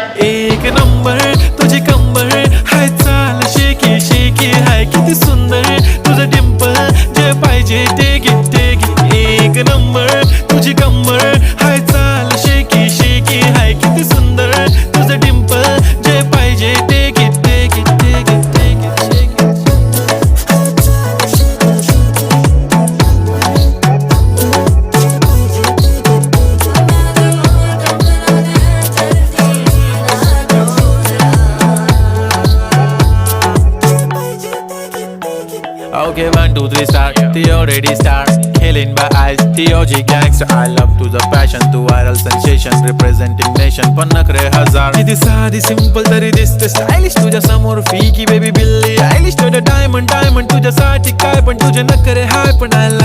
एक नंबर तुझी कंबर हाय, चाल शेकी शेकी हाय, किती सुंदर तुझं डिंपल, जे पाहिजे ते घे ते घे. एक नंबर तुझी कंबर हाय, चाल शेकी शेकी हाय, किती सुंदर तुझं डिंपल, जे पाहिजे ते घे ते घे ते घे ते घे. Okay, 1, 2, 3 start. The already start. Killing by eyes. The OG gangster. I love to the passion, to viral sensation, representing nation. पण नखरे हजार. किती साधी simple तरी दिसते stylish तुझ्या समोर फीकी baby बिल्ली. Stylish to the diamond तुझ्यासाठी काय पण तुझे नखरे हाय पण I like.